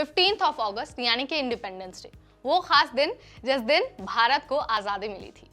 15 अगस्त यानी कि independence day, वो खास दिन जिस दिन भारत को आजादी मिली थी।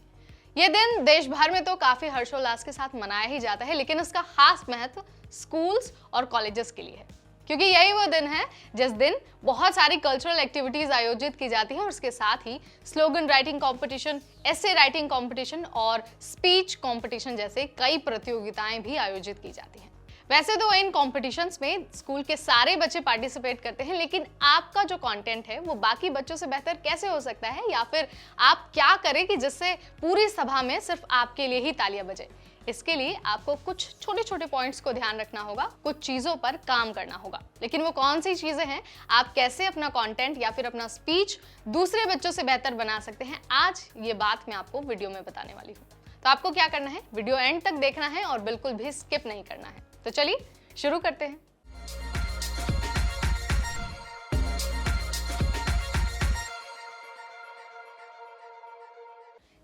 ये दिन देश भर में तो काफी हर्षोल्लास के साथ मनाया ही जाता है, लेकिन उसका खास महत्व स्कूल्स और कॉलेजेस के लिए है, क्योंकि यही वो दिन है जिस दिन बहुत सारी कल्चरल एक्टिविटीज आयोजित की जाती हैं और उसके साथ ही slogan writing competition, essay writing competition और स्पीच कंपटीशन जैसे कई प्रतियोगिताएं भी आयोजित की जाती हैं। वैसे तो इन कॉम्पिटिशन्स में स्कूल के सारे बच्चे पार्टिसिपेट करते हैं, लेकिन आपका जो कंटेंट है वो बाकी बच्चों से बेहतर कैसे हो सकता है, या फिर आप क्या करें कि जिससे पूरी सभा में सिर्फ आपके लिए ही तालियां बजे। इसके लिए आपको कुछ छोटे छोटे पॉइंट्स को ध्यान रखना होगा, कुछ चीजों पर काम करना होगा। लेकिन वो कौन सी चीजें हैं, आप कैसे अपना कंटेंट या फिर अपना स्पीच दूसरे बच्चों से बेहतर बना सकते हैं, आज ये बात मैं आपको वीडियो में बताने वाली हूँ। तो आपको क्या करना है, वीडियो एंड तक देखना है और बिल्कुल भी स्किप नहीं करना है। तो चलिए शुरू करते हैं।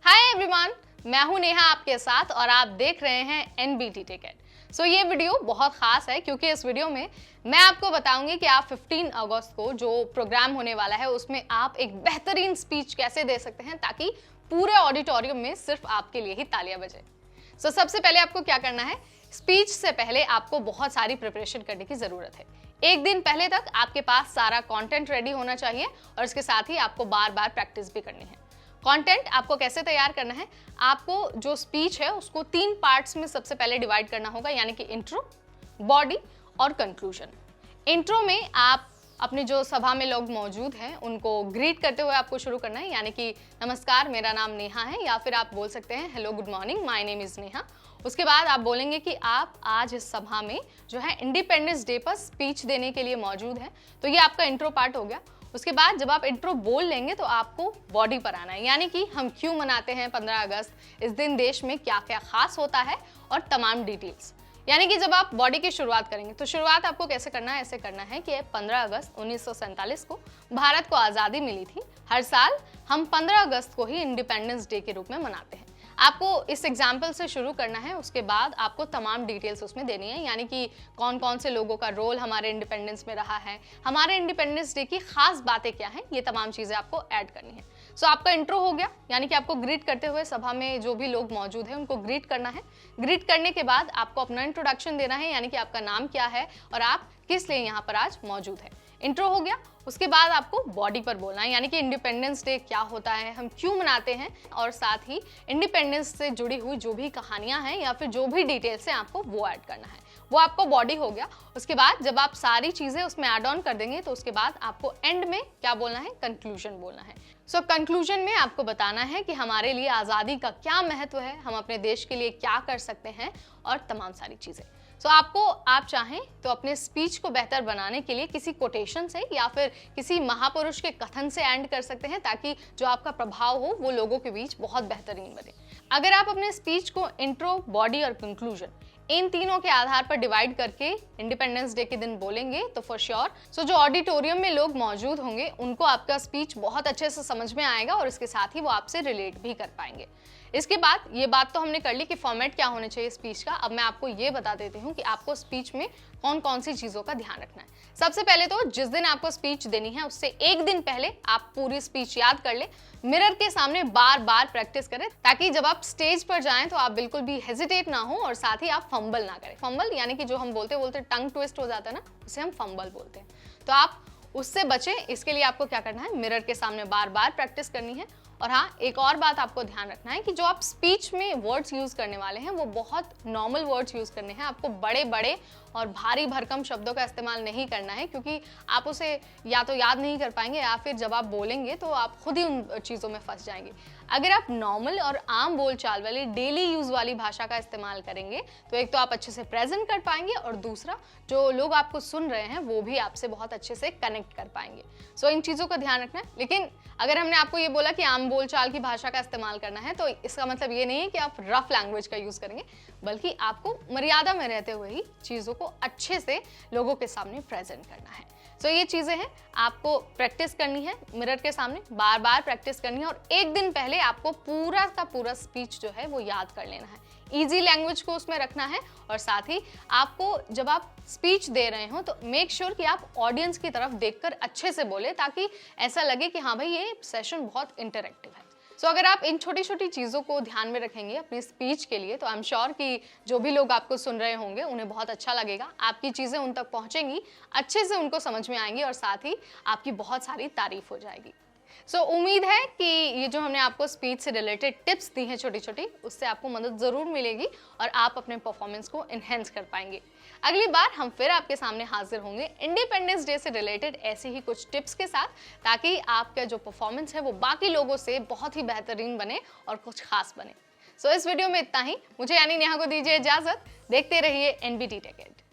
हाय एवरीवन, मैं हूं नेहा आपके साथ और आप देख रहे हैं एनबीटी टिकट। सो ये वीडियो बहुत खास है क्योंकि इस वीडियो में मैं आपको बताऊंगी कि आप 15 अगस्त को जो प्रोग्राम होने वाला है उसमें आप एक बेहतरीन स्पीच कैसे दे सकते हैं ताकि पूरे ऑडिटोरियम में सिर्फ आपके लिए ही तालियां बजे। सो सबसे पहले आपको क्या करना है, स्पीच से पहले आपको बहुत सारी प्रिपरेशन करने की जरूरत है। एक दिन पहले तक आपके पास सारा कंटेंट रेडी होना चाहिए और इसके साथ ही आपको बार बार प्रैक्टिस भी करनी है। कंटेंट आपको कैसे तैयार करना है, आपको जो स्पीच है उसको 3 पार्ट्स में सबसे पहले डिवाइड करना होगा, यानी कि इंट्रो, बॉडी और कंक्लूजन। इंट्रो में आप अपने जो सभा में लोग मौजूद हैं उनको ग्रीट करते हुए आपको शुरू करना है, यानी कि नमस्कार, मेरा नाम नेहा है, या फिर आप बोल सकते हैं hello good morning, my name is Neha. उसके बाद आप बोलेंगे कि आप आज इस सभा में जो है इंडिपेंडेंस डे पर स्पीच देने के लिए मौजूद हैं। तो ये आपका इंट्रो पार्ट हो गया। उसके बाद जब आप इंट्रो बोल लेंगे तो आपको बॉडी पर आना है, यानी कि हम क्यों मनाते हैं 15 अगस्त, इस दिन देश में क्या क्या खास होता है और तमाम डिटेल्स। यानी कि जब आप बॉडी की शुरुआत करेंगे तो शुरुआत आपको कैसे करना है, ऐसे करना है कि 15 अगस्त 1947 को भारत को आज़ादी मिली थी। हर साल हम 15 अगस्त को ही इंडिपेंडेंस डे के रूप में मनाते हैं। आपको इस एग्जाम्पल से शुरू करना है, उसके बाद आपको तमाम डिटेल्स उसमें देनी है, यानी कि कौन कौन से लोगों का रोल हमारे इंडिपेंडेंस में रहा है, हमारे इंडिपेंडेंस डे की खास बातें क्या हैं, ये तमाम चीज़ें आपको ऐड करनी है। सो आपका इंट्रो हो गया, यानी कि आपको ग्रीट करते हुए सभा में जो भी लोग मौजूद हैं उनको ग्रीट करना है। ग्रीट करने के बाद आपको अपना इंट्रोडक्शन देना है, यानी कि आपका नाम क्या है और आप किस लिए यहाँ पर आज मौजूद है। इंट्रो हो गया, उसके बाद आपको बॉडी पर बोलना है, यानी कि इंडिपेंडेंस डे क्या होता है, हम क्यों मनाते हैं, और साथ ही इंडिपेंडेंस से जुड़ी हुई जो भी कहानियां हैं या फिर जो भी डिटेल्स हैं आपको वो ऐड करना है। वो आपको बॉडी हो गया। उसके बाद जब आप सारी चीजें उसमें ऐड ऑन कर देंगे तो उसके बाद आपको एंड में क्या बोलना है, कंक्लूजन बोलना है। सो कंक्लूजन में आपको बताना है कि हमारे लिए आज़ादी का क्या महत्व है, हम अपने देश के लिए क्या कर सकते हैं और तमाम सारी चीजें। सो आपको, आप चाहें तो अपने स्पीच को बेहतर बनाने के लिए किसी कोटेशन से या फिर किसी महापुरुष के कथन से एंड कर सकते हैं ताकि जो आपका प्रभाव हो वो लोगों के बीच बहुत बेहतरीन बने। अगर आप अपने स्पीच को इंट्रो, बॉडी और कंक्लूजन इन तीनों के आधार पर डिवाइड करके इंडिपेंडेंस डे के दिन बोलेंगे तो फॉर श्योर सो जो ऑडिटोरियम में लोग मौजूद होंगे उनको आपका स्पीच बहुत अच्छे से समझ में आएगा और इसके साथ ही वो आपसे रिलेट भी कर पाएंगे। इसके बाद ये बात तो हमने कर ली कि फॉर्मेट क्या होना चाहिए स्पीच का। अब मैं आपको ये बता देती हूँ कि आपको स्पीच में कौन कौन सी चीज़ों का ध्यान रखना है। सबसे पहले तो जिस दिन आपको स्पीच देनी है उससे एक दिन पहले आप पूरी स्पीच याद कर ले, मिरर के सामने बार बार प्रैक्टिस करें ताकि जब आप स्टेज पर जाएं तो आप बिल्कुल भी हेजिटेट ना हो और साथ ही आप फंबल ना करें। फंबल यानी कि जो हम बोलते बोलते टंग ट्विस्ट हो जाता है ना, उसे हम फंबल बोलते हैं, तो आप उससे बचें। इसके लिए आपको क्या करना है, मिरर के सामने बार बार प्रैक्टिस करनी है। और हाँ, एक और बात आपको ध्यान रखना है कि जो आप स्पीच में वर्ड्स यूज करने वाले हैं वो बहुत नॉर्मल वर्ड्स यूज करने हैं। आपको बड़े बड़े और भारी भरकम शब्दों का इस्तेमाल नहीं करना है, क्योंकि आप उसे या तो याद नहीं कर पाएंगे या फिर जब आप बोलेंगे तो आप खुद ही उन चीज़ों में फंस जाएंगे। अगर आप नॉर्मल और आम बोलचाल वाली डेली यूज वाली भाषा का इस्तेमाल करेंगे तो एक तो आप अच्छे से प्रेजेंट कर पाएंगे और दूसरा जो लोग आपको सुन रहे हैं वो भी आपसे बहुत अच्छे से कनेक्ट कर पाएंगे। सो इन चीज़ों का ध्यान रखना है। लेकिन अगर हमने आपको ये बोला कि आम बोलचाल की भाषा का इस्तेमाल करना है तो इसका मतलब ये नहीं है कि आप रफ लैंग्वेज का यूज करेंगे, बल्कि आपको मर्यादा में रहते हुए ही चीज़ों को अच्छे से लोगों के सामने प्रेजेंट करना है। सो ये चीज़ें हैं, आपको प्रैक्टिस करनी है, मिरर के सामने बार बार प्रैक्टिस करनी है और एक दिन पहले आपको पूरा का पूरा स्पीच जो है वो याद कर लेना है। इजी लैंग्वेज को उसमें रखना है और साथ ही आपको जब आप स्पीच दे रहे हो तो मेक श्योर कि आप ऑडियंस की तरफ देखकर अच्छे से बोले, ताकि ऐसा लगे कि हाँ भाई ये सेशन बहुत इंटरेक्टिव है। सो अगर आप इन छोटी छोटी चीज़ों को ध्यान में रखेंगे अपनी स्पीच के लिए, तो आई एम श्योर कि जो भी लोग आपको सुन रहे होंगे उन्हें बहुत अच्छा लगेगा, आपकी चीज़ें उन तक पहुंचेंगी, अच्छे से उनको समझ में आएंगी और साथ ही आपकी बहुत सारी तारीफ हो जाएगी। उम्मीद है कि ये जो हमने आपको स्पीच से रिलेटेड टिप्स दी हैं छोटी छोटी, उससे आपको मदद ज़रूर मिलेगी और आप अपने परफॉर्मेंस को इन्हेंस कर पाएंगे। अगली बार हम फिर आपके सामने हाजिर होंगे इंडिपेंडेंस डे से रिलेटेड ऐसी ही कुछ टिप्स के साथ, ताकि आपका जो परफॉर्मेंस है वो बाकी लोगों से बहुत ही बेहतरीन बने और कुछ खास बने। इस वीडियो में इतना ही। मुझे यानी नेहा को दीजिए इजाज़त। देखते रहिए NBT टेक एड।